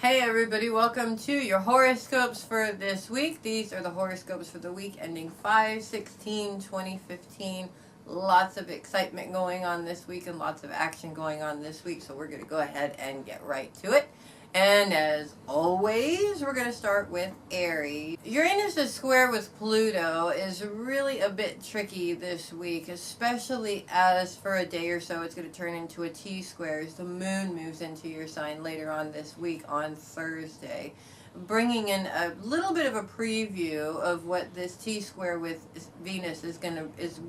Hey everybody, welcome to your horoscopes for this week. These are the horoscopes for the week ending 5/16/2015. Lots of excitement going on this week and lots of action going on this week, so we're going to go ahead and get right to it. And as always, we're going to start with Aries. Uranus' square with Pluto is really a bit tricky this week, especially as for a day or so it's going to turn into a T-square as the moon moves into your sign later on this week on Thursday, bringing in a little bit of a preview of what this T-square with Venus is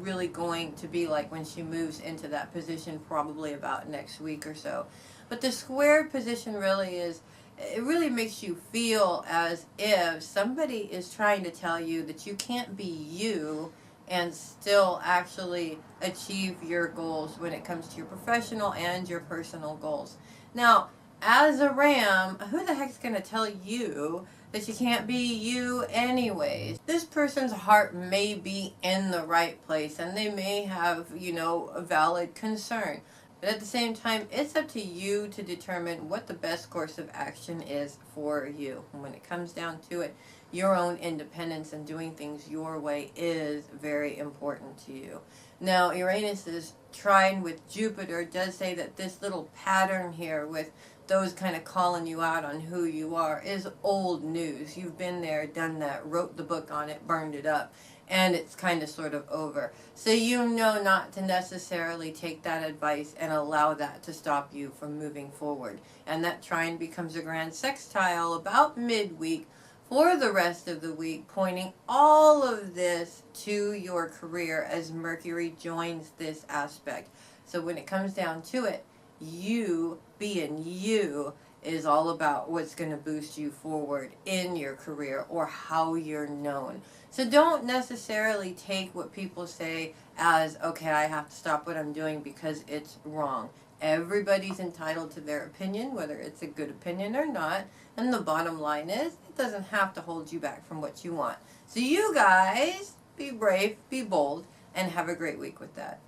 really going to be like when she moves into that position, probably about next week or so. But the squared position it really makes you feel as if somebody is trying to tell you that you can't be you and still actually achieve your goals when it comes to your professional and your personal goals. Now, as a Ram, who the heck's going to tell you that you can't be you anyways? This person's heart may be in the right place and they may have, a valid concern. But at the same time, it's up to you to determine what the best course of action is for you. And when it comes down to it, your own independence and doing things your way is very important to you. Now, Uranus's trine with Jupiter does say that this little pattern here with those kind of calling you out on who you are is old news. You've been there, done that, wrote the book on it, burned it up, and it's kind of sort of over. So you know not to necessarily take that advice and allow that to stop you from moving forward. And that trine becomes a grand sextile about midweek for the rest of the week, pointing all of this to your career as Mercury joins this aspect. So when it comes down to it, you being you is all about what's going to boost you forward in your career or how you're known. So don't necessarily take what people say as, okay, I have to stop what I'm doing because it's wrong. Everybody's entitled to their opinion, whether it's a good opinion or not. And the bottom line is, it doesn't have to hold you back from what you want. So you guys, be brave, be bold, and have a great week with that.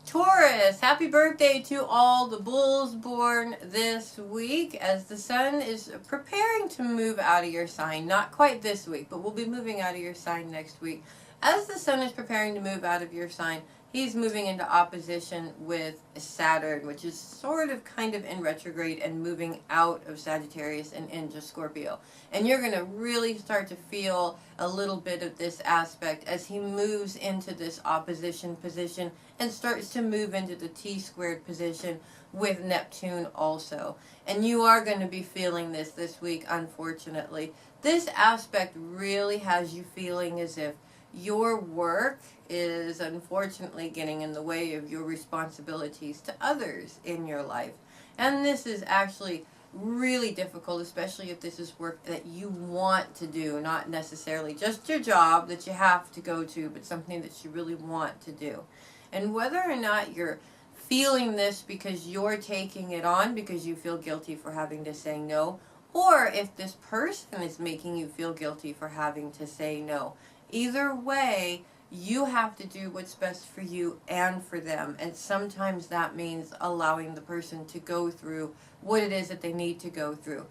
Taurus, happy birthday to all the bulls born this week as the sun is preparing to move out of your sign. Not quite this week, but we'll be moving out of your sign next week. As the sun is preparing to move out of your sign, he's moving into opposition with Saturn, which is sort of kind of in retrograde and moving out of Sagittarius and into Scorpio. And you're going to really start to feel a little bit of this aspect as he moves into this opposition position and starts to move into the T-squared position with Neptune also. And you are going to be feeling this week, unfortunately. This aspect really has you feeling as if your work is unfortunately getting in the way of your responsibilities to others in your life. And this is actually really difficult, especially if this is work that you want to do, not necessarily just your job that you have to go to, but something that you really want to do. And whether or not you're feeling this because you're taking it on because you feel guilty for having to say no, or if this person is making you feel guilty for having to say no, either way, you have to do what's best for you and for them. And sometimes that means allowing the person to go through what it is that they need to go through.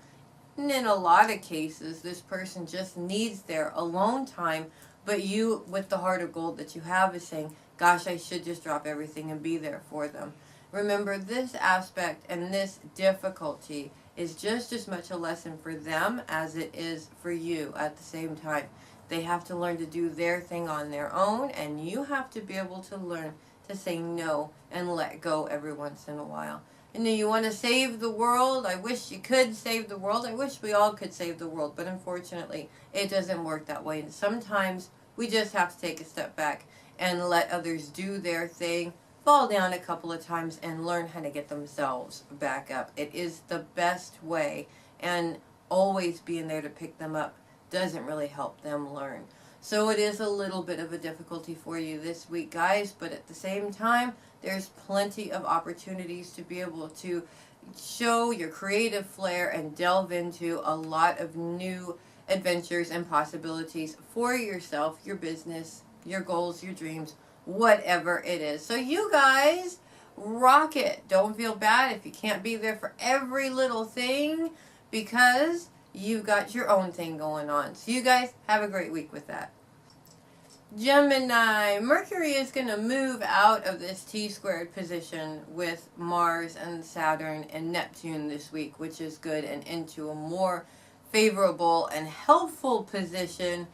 And in a lot of cases, this person just needs their alone time, but you, with the heart of gold that you have, is saying, gosh, I should just drop everything and be there for them. Remember, this aspect and this difficulty is just as much a lesson for them as it is for you at the same time. They have to learn to do their thing on their own, and you have to be able to learn to say no and let go every once in a while. And you want to save the world? I wish you could save the world. I wish we all could save the world, but unfortunately, it doesn't work that way. And sometimes we just have to take a step back and let others do their thing, fall down a couple of times, and learn how to get themselves back up. It is the best way, and always being there to pick them up doesn't really help them learn. So it is a little bit of a difficulty for you this week, guys, but at the same time, there's plenty of opportunities to be able to show your creative flair and delve into a lot of new adventures and possibilities for yourself, your business, your goals, your dreams, whatever it is. So you guys, rock it. Don't feel bad if you can't be there for every little thing. because you've got your own thing going on. So you guys have a great week with that. Gemini, Mercury is going to move out of this T-squared position with Mars and Saturn and Neptune this week, which is good, and into a more favorable and helpful position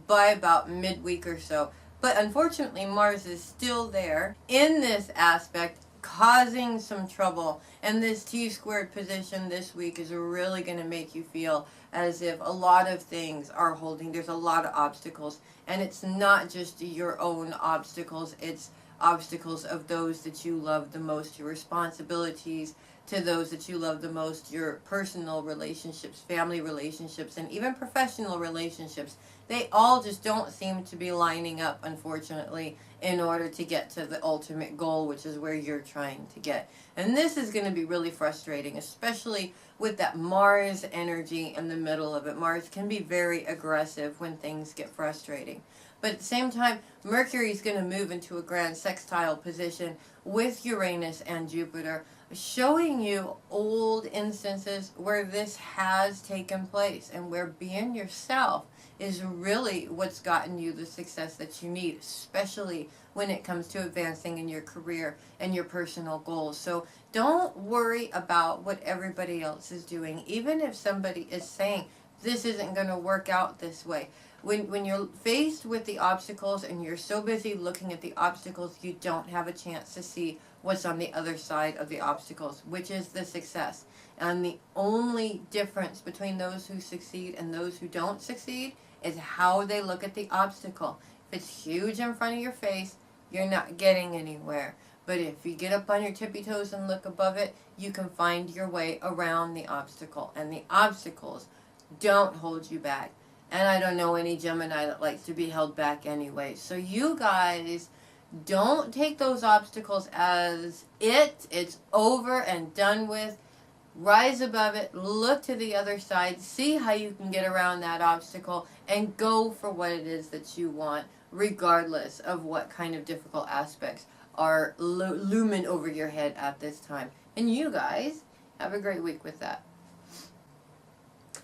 by about midweek or so. But unfortunately, Mars is still there in this aspect, causing some trouble. And this T-squared position this week is really going to make you feel as if a lot of things are holding. There's a lot of obstacles. And it's not just your own obstacles. It's obstacles of those that you love the most, your responsibilities to those that you love the most, your personal relationships, family relationships, and even professional relationships. They all just don't seem to be lining up, unfortunately, in order to get to the ultimate goal, which is where you're trying to get. And this is going to be really frustrating, especially with that Mars energy in the middle of it. Mars can be very aggressive when things get frustrating. But at the same time, Mercury is going to move into a grand sextile position with Uranus and Jupiter, showing you old instances where this has taken place and where being yourself is really what's gotten you the success that you need, especially when it comes to advancing in your career and your personal goals. So don't worry about what everybody else is doing, even if somebody is saying this isn't going to work out this way. When you're faced with the obstacles and you're so busy looking at the obstacles, you don't have a chance to see what's on the other side of the obstacles, which is the success. And the only difference between those who succeed and those who don't succeed is how they look at the obstacle. If it's huge in front of your face, you're not getting anywhere. But if you get up on your tippy toes and look above it, you can find your way around the obstacle. And the obstacles don't hold you back. And I don't know any Gemini that likes to be held back anyway. So you guys, don't take those obstacles as it's over and done with. Rise above it, look to the other side, see how you can get around that obstacle, and go for what it is that you want, regardless of what kind of difficult aspects are looming over your head at this time. And you guys, have a great week with that.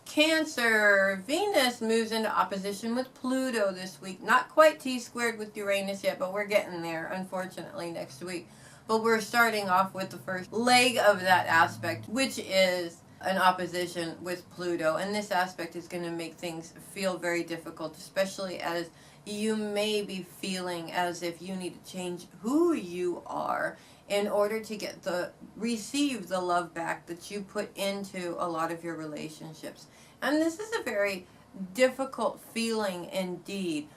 Cancer, Venus moves into opposition with Pluto this week. Not quite T-squared with Uranus yet, but we're getting there, unfortunately, next week. But we're starting off with the first leg of that aspect, which is an opposition with Pluto. And this aspect is going to make things feel very difficult, especially as you may be feeling as if you need to change who you are in order to receive the love back that you put into a lot of your relationships. And this is a very difficult feeling indeed,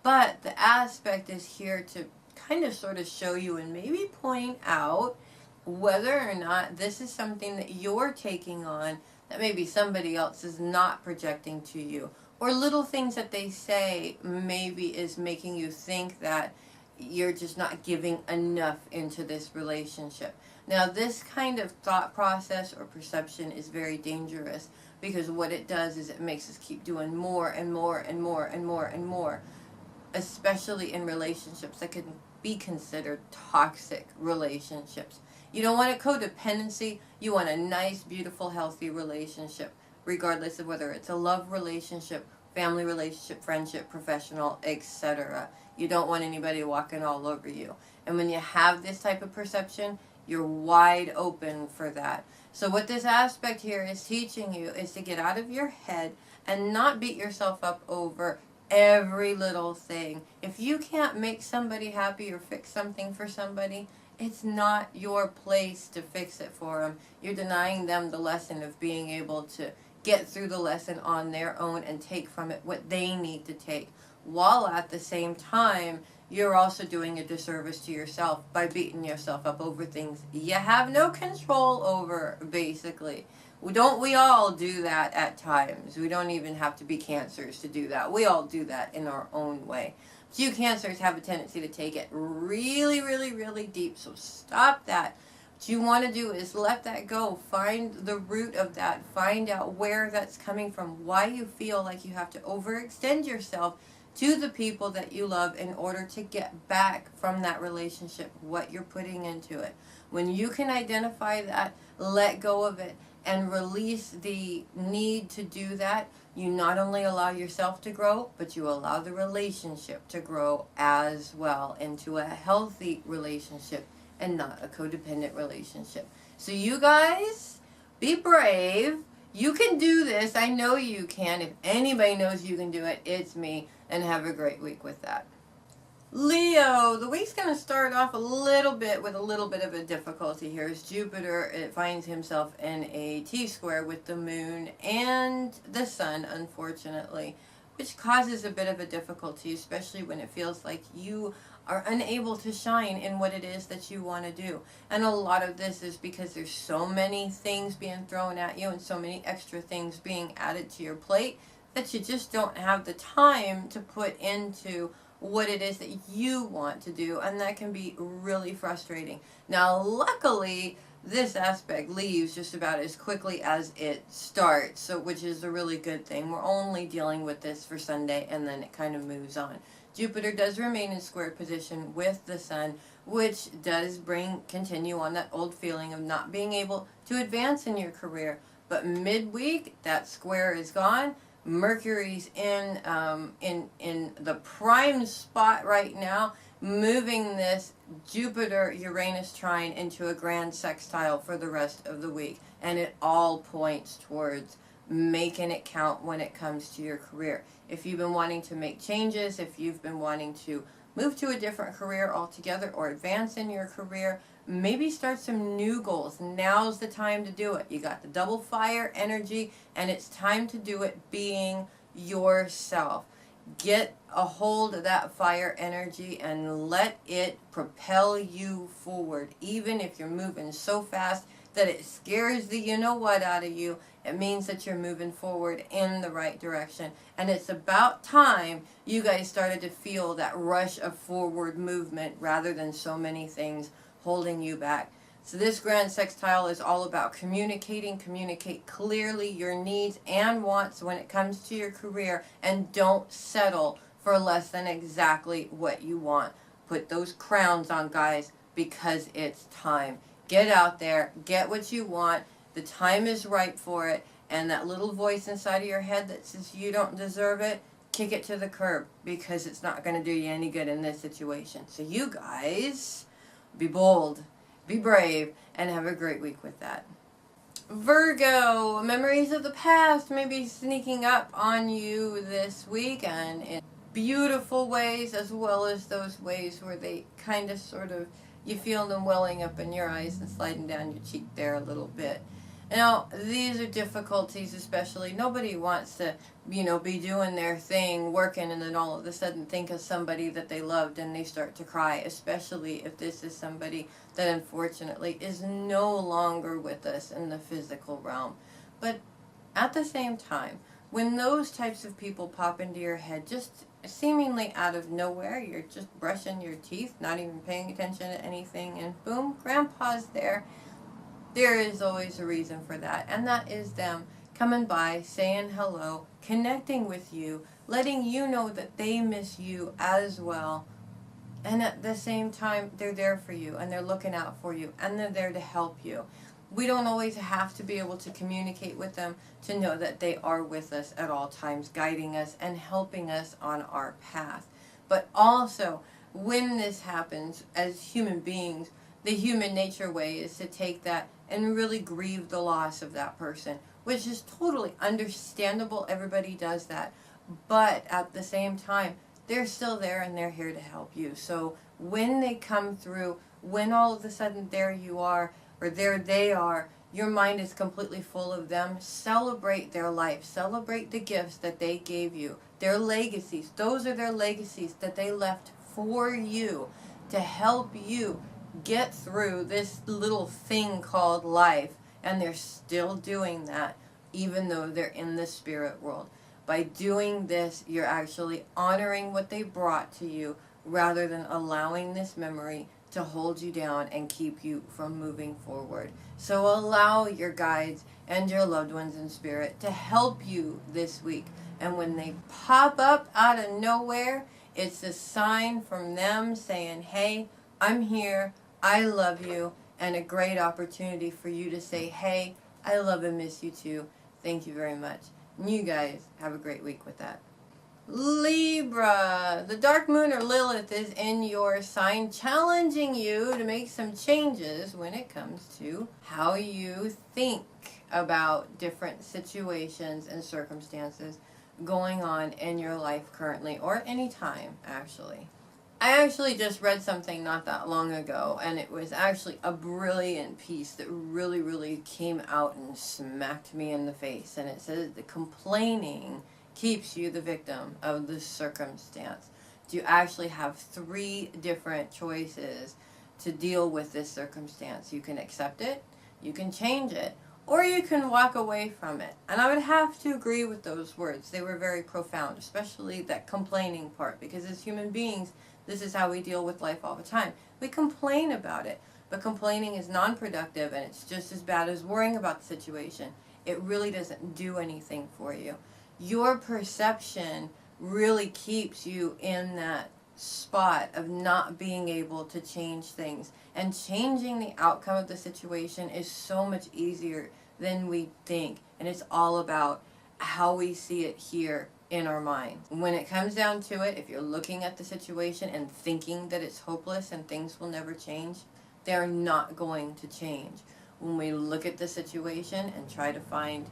but the aspect is here to kind of sort of show you and maybe point out whether or not this is something that you're taking on that maybe somebody else is not projecting to you, or little things that they say maybe is making you think that you're just not giving enough into this relationship. Now, this kind of thought process or perception is very dangerous, because what it does is it makes us keep doing more and more and more and more and more, especially in relationships that can be considered toxic relationships. You don't want a codependency. You want a nice, beautiful, healthy relationship, regardless of whether it's a love relationship, family relationship, friendship, professional, etc. You don't want anybody walking all over you. And when you have this type of perception, you're wide open for that. So what this aspect here is teaching you is to get out of your head and not beat yourself up over every little thing. If you can't make somebody happy or fix something for somebody, it's not your place to fix it for them. You're denying them the lesson of being able to get through the lesson on their own and take from it what they need to take, while at the same time you're also doing a disservice to yourself by beating yourself up over things you have no control over, basically. Don't we all do that at times? We don't even have to be Cancers to do that. We all do that in our own way. But you Cancers have a tendency to take it really, really, really deep, so stop that. What you want to do is let that go. Find the root of that. Find out where that's coming from, why you feel like you have to overextend yourself to the people that you love in order to get back from that relationship what you're putting into it. When you can identify that, let go of it, and release the need to do that, you not only allow yourself to grow, but you allow the relationship to grow as well into a healthy relationship and not a codependent relationship. So you guys, be brave. You can do this. I know you can. If anybody knows you can do it, it's me. And have a great week with that. Leo, the week's going to start off a little bit with a little bit of a difficulty here. As Jupiter, it finds himself in a T-square with the moon and the sun, unfortunately, which causes a bit of a difficulty, especially when it feels like you are unable to shine in what it is that you want to do. And a lot of this is because there's so many things being thrown at you and so many extra things being added to your plate that you just don't have the time to put into what it is that you want to do, and that can be really frustrating. Now, luckily, this aspect leaves just about as quickly as it starts, so which is a really good thing. We're only dealing with this for Sunday, and then it kind of moves on. Jupiter does remain in square position with the sun, which does continue on that old feeling of not being able to advance in your career. But midweek, that square is gone. Mercury's in the prime spot right now, moving this Jupiter-Uranus trine into a grand sextile for the rest of the week. And it all points towards making it count when it comes to your career. If you've been wanting to make changes, if you've been wanting to move to a different career altogether or advance in your career, maybe start some new goals. Now's the time to do it. You got the double fire energy, and it's time to do it being yourself. Get a hold of that fire energy and let it propel you forward. Even if you're moving so fast that it scares the you-know-what out of you, it means that you're moving forward in the right direction. And it's about time you guys started to feel that rush of forward movement rather than so many things holding you back. So this grand sextile is all about communicating. Communicate clearly your needs and wants when it comes to your career, and don't settle for less than exactly what you want. Put those crowns on, guys, because it's time. Get out there, get what you want. The time is right for it, and that little voice inside of your head that says you don't deserve it, kick it to the curb, because it's not going to do you any good in this situation. So you guys, be bold, be brave, and have a great week with that. Virgo, memories of the past may be sneaking up on you this week, and in beautiful ways, as well as those ways where they kind of sort of, you feel them welling up in your eyes and sliding down your cheek there a little bit. Now, these are difficulties, especially. Nobody wants to, be doing their thing, working, and then all of a sudden think of somebody that they loved and they start to cry, especially if this is somebody that unfortunately is no longer with us in the physical realm. But at the same time, when those types of people pop into your head, just seemingly out of nowhere, you're just brushing your teeth, not even paying attention to anything, and boom, grandpa's there. There is always a reason for that, and that is them coming by, saying hello, connecting with you, letting you know that they miss you as well, and at the same time, they're there for you, and they're looking out for you, and they're there to help you. We don't always have to be able to communicate with them to know that they are with us at all times, guiding us and helping us on our path. But also, when this happens, as human beings, the human nature way is to take that and really grieve the loss of that person, which is totally understandable. Everybody does that. But at the same time, they're still there and they're here to help you. So when they come through, when all of a sudden there you are, or there they are, your mind is completely full of them. Celebrate their life. Celebrate the gifts that they gave you. Their legacies. Those are their legacies that they left for you to help you get through this little thing called life. And they're still doing that, even though they're in the spirit world. By doing this, you're actually honoring what they brought to you, rather than allowing this memory to hold you down and keep you from moving forward. So allow your guides and your loved ones in spirit to help you this week. And when they pop up out of nowhere, it's a sign from them saying, hey, I'm here, I love you, and a great opportunity for you to say, hey, I love and miss you too. Thank you very much. And you guys have a great week with that. Libra, the dark moon or Lilith is in your sign, challenging you to make some changes when it comes to how you think about different situations and circumstances going on in your life currently, or any time actually. I actually just read something not that long ago, and it was actually a brilliant piece that really came out and smacked me in the face. And it says the complaining keeps you the victim of the circumstance. You actually have 3 different choices to deal with this circumstance. You can accept it, you can change it, or you can walk away from it. And I would have to agree with those words. They were very profound, especially that complaining part, because as human beings, this is how we deal with life all the time. We complain about it, but complaining is non-productive, and it's just as bad as worrying about the situation. It really doesn't do anything for you. Your perception really keeps you in that spot of not being able to change things. And changing the outcome of the situation is so much easier than we think. And it's all about how we see it here in our mind. When it comes down to it, if you're looking at the situation and thinking that it's hopeless and things will never change, they're not going to change. When we look at the situation and try to find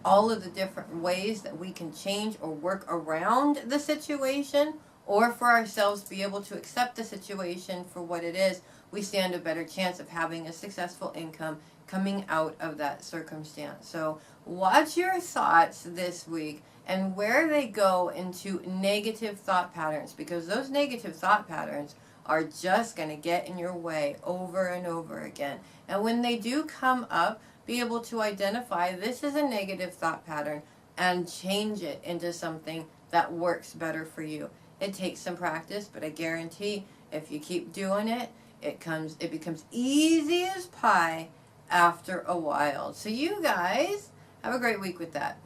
all of the different ways that we can change or work around the situation, or for ourselves be able to accept the situation for what it is, we stand a better chance of having a successful income coming out of that circumstance. So watch your thoughts this week and where they go into negative thought patterns, because those negative thought patterns are just going to get in your way over and over again. And when they do come up, be able to identify this is a negative thought pattern and change it into something that works better for you. It takes some practice, but I guarantee if you keep doing it, it becomes easy as pie after a while. So you guys have a great week with that.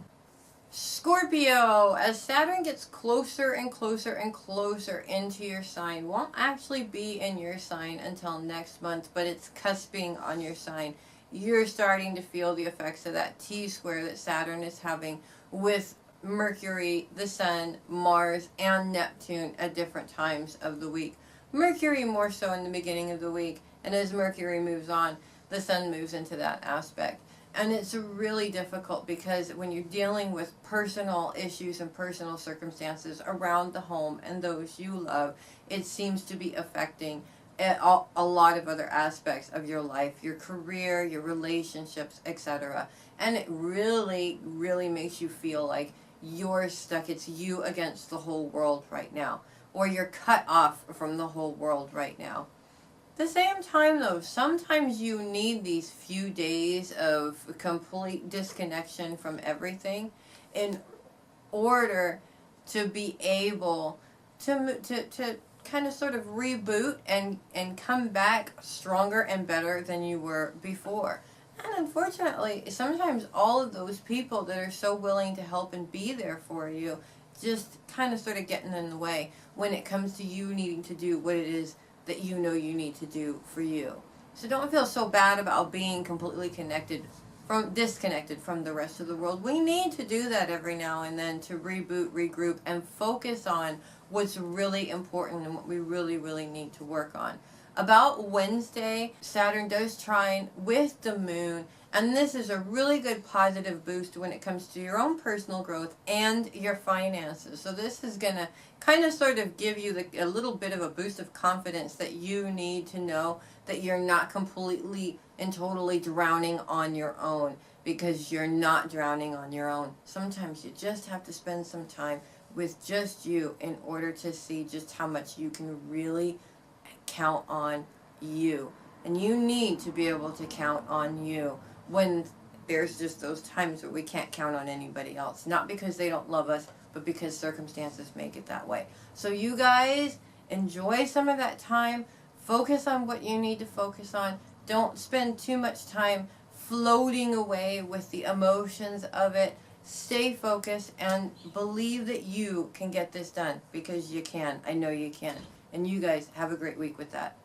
Scorpio, as Saturn gets closer and closer and closer into your sign, won't actually be in your sign until next month, but it's cusping on your sign. You're starting to feel the effects of that T-square that Saturn is having with Mercury, the Sun, Mars, and Neptune at different times of the week. Mercury more so in the beginning of the week, and as Mercury moves on, the Sun moves into that aspect. And it's really difficult because when you're dealing with personal issues and personal circumstances around the home and those you love, it seems to be affecting a lot of other aspects of your life, your career, your relationships, etc. And it really makes you feel like you're stuck. It's you against the whole world right now, or you're cut off from the whole world right now. At the same time though, sometimes you need these few days of complete disconnection from everything in order to be able to kind of sort of reboot and come back stronger and better than you were before. And unfortunately, sometimes all of those people that are so willing to help and be there for you just kind of sort of getting in the way when it comes to you needing to do what it is that you know you need to do for you. So don't feel so bad about being completely disconnected from the rest of the world. We need to do that every now and then to reboot, regroup, and focus on what's really important and what we really need to work on. About Wednesday, Saturn does trine with the moon, and this is a really good positive boost when it comes to your own personal growth and your finances. So this is going to kind of sort of give you a little bit of a boost of confidence that you need to know that you're not completely and totally drowning on your own, because you're not drowning on your own. Sometimes you just have to spend some time with just you in order to see just how much you can really count on you. And you need to be able to count on you when there's just those times where we can't count on anybody else. Not because they don't love us, but because circumstances make it that way. So you guys, enjoy some of that time. Focus on what you need to focus on. Don't spend too much time floating away with the emotions of it. Stay focused and believe that you can get this done, because you can. I know you can. And you guys have a great week with that.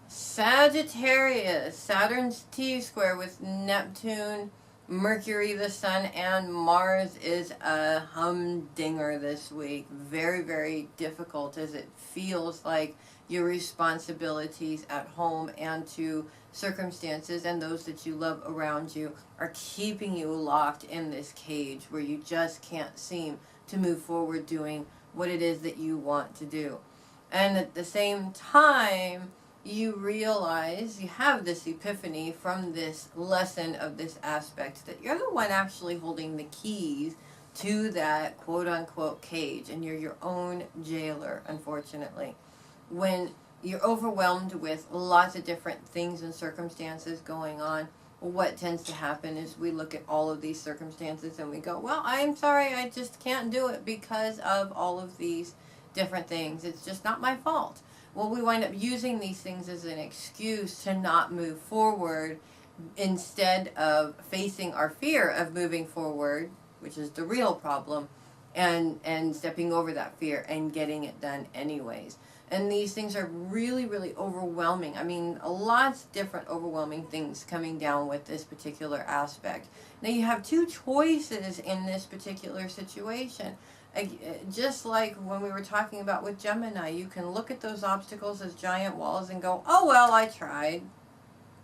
Sagittarius, Saturn's T-square with Neptune, Mercury, the Sun, and Mars is a humdinger this week. Very, very difficult, as it feels like your responsibilities at home and to circumstances and those that you love around you are keeping you locked in this cage where you just can't seem to move forward doing what it is that you want to do. And at the same time, you realize, you have this epiphany from this lesson of this aspect, that you're the one actually holding the keys to that quote-unquote cage, and you're your own jailer, unfortunately. When you're overwhelmed with lots of different things and circumstances going on, what tends to happen is we look at all of these circumstances and we go, well, I'm sorry, I just can't do it because of all of these different things. It's just not my fault. Well, we wind up using these things as an excuse to not move forward instead of facing our fear of moving forward, which is the real problem, and stepping over that fear and getting it done anyways. And these things are really, really overwhelming. I mean, lots of different overwhelming things coming down with this particular aspect. Now, you have two choices in this particular situation. Just like when we were talking about with Gemini, you can look at those obstacles as giant walls and go, oh, well, I tried.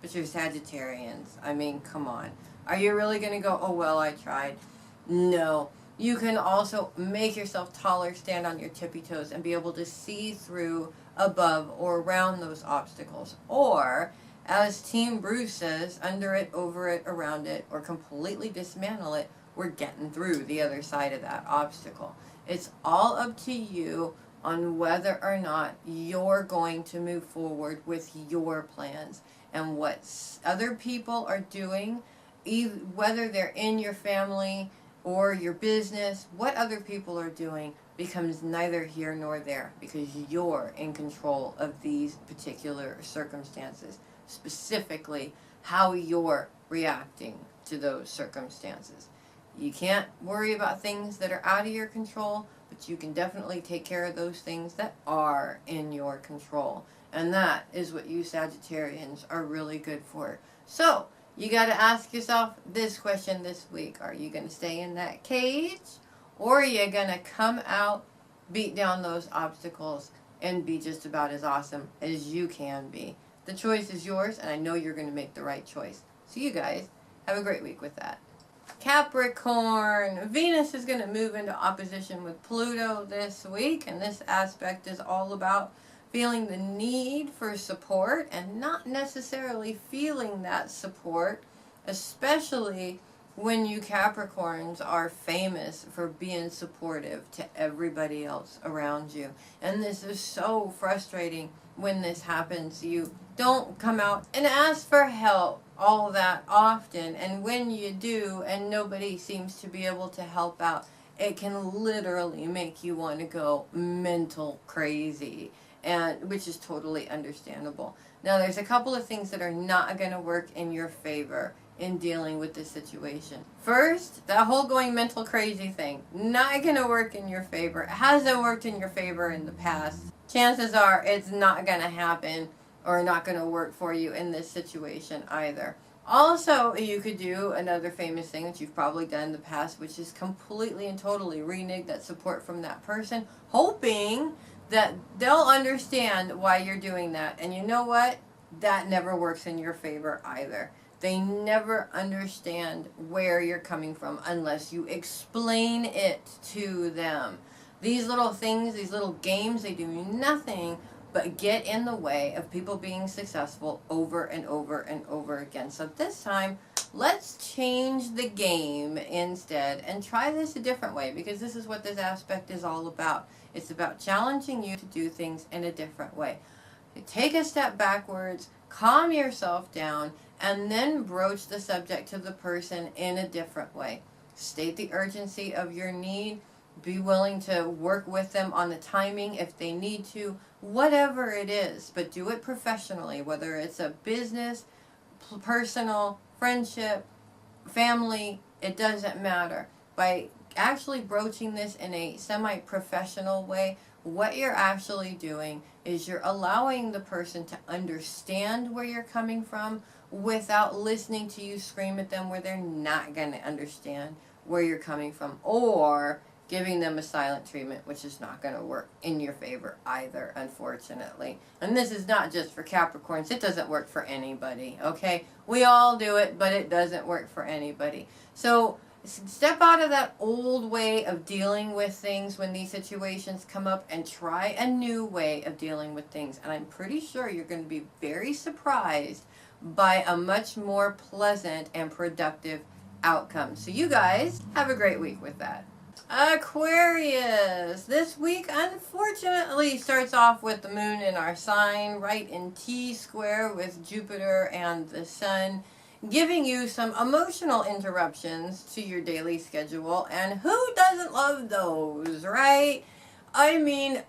But you're Sagittarians. I mean, come on. Are you really going to go, oh, well, I tried? No. You can also make yourself taller, stand on your tippy toes, and be able to see through, above, or around those obstacles. Or, as Team Bruce says, under it, over it, around it, or completely dismantle it, we're getting through the other side of that obstacle. It's all up to you on whether or not you're going to move forward with your plans. And what other people are doing, whether they're in your family or your business, what other people are doing becomes neither here nor there, because you're in control of these particular circumstances, specifically how you're reacting to those circumstances. You can't worry about things that are out of your control, but you can definitely take care of those things that are in your control. And that is what you Sagittarians are really good for. So, you got to ask yourself this question this week. Are you going to stay in that cage? Or are you going to come out, beat down those obstacles, and be just about as awesome as you can be? The choice is yours, and I know you're going to make the right choice. So you guys, have a great week with that. Capricorn, Venus is going to move into opposition with Pluto this week, and this aspect is all about feeling the need for support and not necessarily feeling that support, especially when you Capricorns are famous for being supportive to everybody else around you. And this is so frustrating when this happens. You don't come out and ask for help all that often, and when you do and nobody seems to be able to help out, it can literally make you want to go mental crazy, and which is totally understandable. Now, there's a couple of things that are not going to work in your favor in dealing with this situation. First, that whole going mental crazy thing, not going to work in your favor. It hasn't worked in your favor in the past. Chances are it's not going to happen or not going to work for you in this situation either. Also, you could do another famous thing that you've probably done in the past, which is completely and totally renege that support from that person, hoping that they'll understand why you're doing that. And you know what? That never works in your favor either. They never understand where you're coming from unless you explain it to them. These little things, these little games, they do nothing but get in the way of people being successful over and over and over again. So this time, let's change the game instead and try this a different way, because this is what this aspect is all about. It's about challenging you to do things in a different way. Take a step backwards, calm yourself down, and then broach the subject to the person in a different way. State the urgency of your need. Be willing to work with them on the timing if they need to, whatever it is, but do it professionally, whether it's a business, personal, friendship, family, it doesn't matter. By actually broaching this in a semi-professional way, what you're actually doing is you're allowing the person to understand where you're coming from without listening to you scream at them where they're not going to understand where you're coming from, or giving them a silent treatment, which is not going to work in your favor either, unfortunately. And this is not just for Capricorns. It doesn't work for anybody, okay? We all do it, but it doesn't work for anybody. So step out of that old way of dealing with things when these situations come up and try a new way of dealing with things. And I'm pretty sure you're going to be very surprised by a much more pleasant and productive outcome. So you guys have a great week with that. Aquarius, this week unfortunately starts off with the moon in our sign right in T-square with Jupiter and the sun, giving you some emotional interruptions to your daily schedule. And who doesn't love those, right? I mean,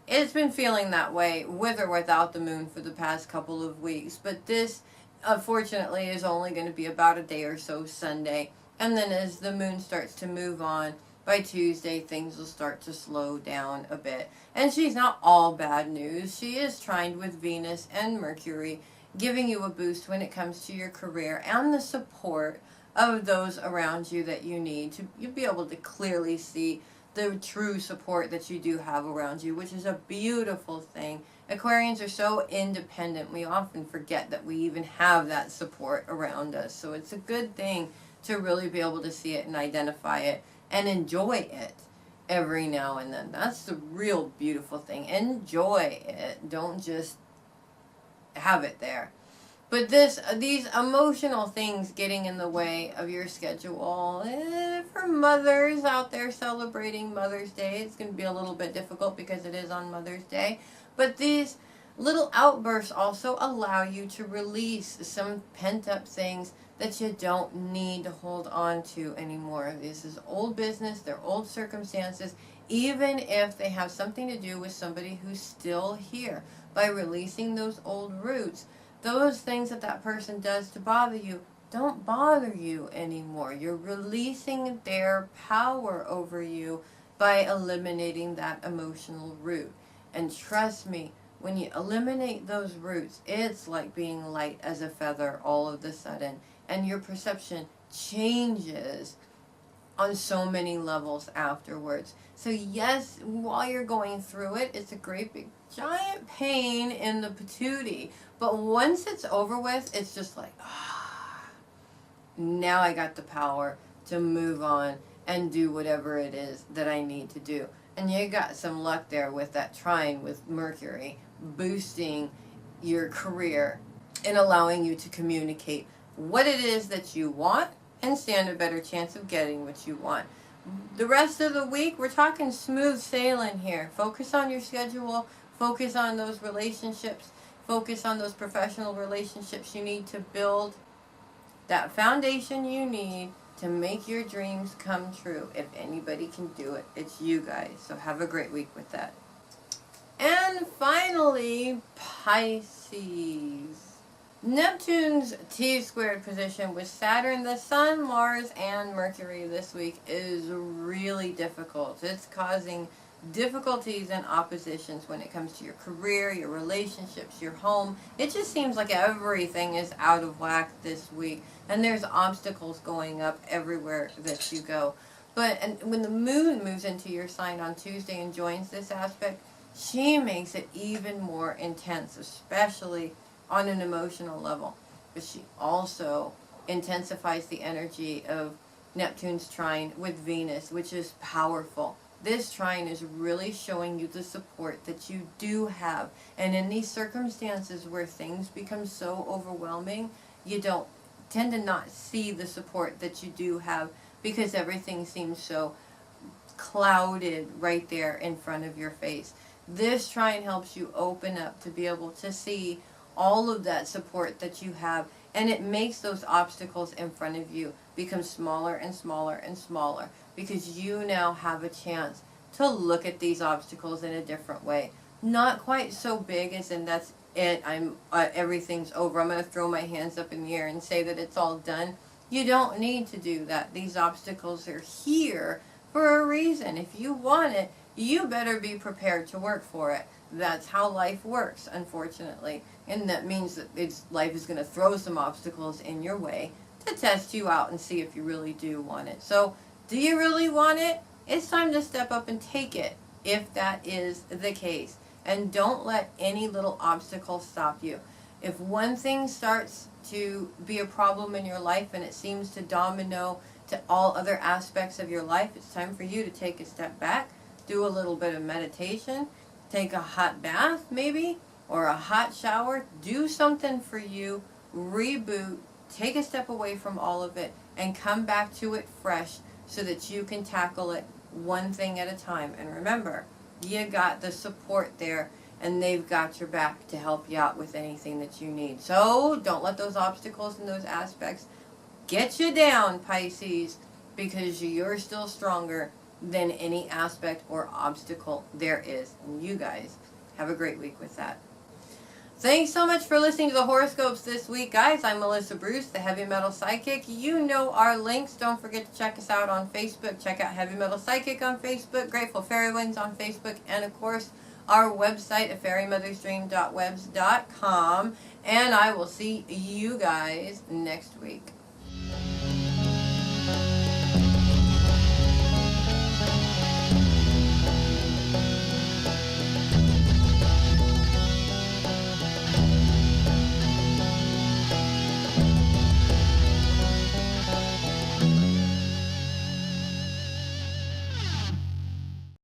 it's been feeling that way with or without the moon for the past couple of weeks. But this, unfortunately, is only going to be about a day or so Sunday. And then as the moon starts to move on, by Tuesday, things will start to slow down a bit. And she's not all bad news. She is trined with Venus and Mercury, giving you a boost when it comes to your career and the support of those around you that you need. You'll be able to clearly see the true support that you do have around you, which is a beautiful thing. Aquarians are so independent. We often forget that we even have that support around us. So it's a good thing to really be able to see it and identify it and enjoy it every now and then. That's the real beautiful thing. Enjoy it. Don't just have it there. But these emotional things getting in the way of your schedule, for mothers out there celebrating Mother's Day, it's going to be a little bit difficult because it is on Mother's Day. But these little outbursts also allow you to release some pent-up things that you don't need to hold on to anymore. This is old business, they're old circumstances, even if they have something to do with somebody who's still here. By releasing those old roots, those things that person does to bother you don't bother you anymore. You're releasing their power over you by eliminating that emotional root. And trust me, when you eliminate those roots, it's like being light as a feather all of a sudden. And your perception changes on so many levels afterwards. So yes, while you're going through it, it's a great big giant pain in the patootie. But once it's over with, it's just like, now I got the power to move on and do whatever it is that I need to do. And you got some luck there with that trine with Mercury, boosting your career and allowing you to communicate what it is that you want and stand a better chance of getting what you want. The rest of the week, we're talking smooth sailing here. Focus on your schedule, focus on those relationships, focus on those professional relationships you need to build that foundation you need to make your dreams come true. If anybody can do it, it's you guys. So have a great week with that. And finally, Pisces. Neptune's T-squared position with Saturn, the Sun, Mars, and Mercury this week is really difficult. It's causing difficulties and oppositions when it comes to your career, your relationships, your home. It just seems like everything is out of whack this week, and there's obstacles going up everywhere that you go. And when the moon moves into your sign on Tuesday and joins this aspect, she makes it even more intense, especially on an emotional level. But she also intensifies the energy of Neptune's trine with Venus, which is powerful. This trine is really showing you the support that you do have. And in these circumstances where things become so overwhelming, you don't tend to not see the support that you do have because everything seems so clouded right there in front of your face. This trine helps you open up to be able to see all of that support that you have, and it makes those obstacles in front of you become smaller and smaller and smaller because you now have a chance to look at these obstacles in a different way. Not quite so big as in that's it, everything's over, I'm going to throw my hands up in the air and say that it's all done. You don't need to do that. These obstacles are here for a reason. If you want it, you better be prepared to work for it. That's how life works, unfortunately. And that means that life is going to throw some obstacles in your way to test you out and see if you really do want it. So, do you really want it? It's time to step up and take it, if that is the case. And don't let any little obstacle stop you. If one thing starts to be a problem in your life and it seems to domino to all other aspects of your life, it's time for you to take a step back, do a little bit of meditation, take a hot bath maybe, or a hot shower, do something for you, reboot, take a step away from all of it, and come back to it fresh so that you can tackle it one thing at a time. And remember, you got the support there, and they've got your back to help you out with anything that you need. So don't let those obstacles and those aspects get you down, Pisces, because you're still stronger than any aspect or obstacle there is. And you guys have a great week with that. Thanks so much for listening to the horoscopes this week, guys. I'm Melissa Bruce, the Heavy Metal Psychic. You know our links. Don't forget to check us out on Facebook. Check out Heavy Metal Psychic on Facebook, Grateful Fairy Wings on Facebook, and of course, our website at fairymothersdream.webs.com. And I will see you guys next week.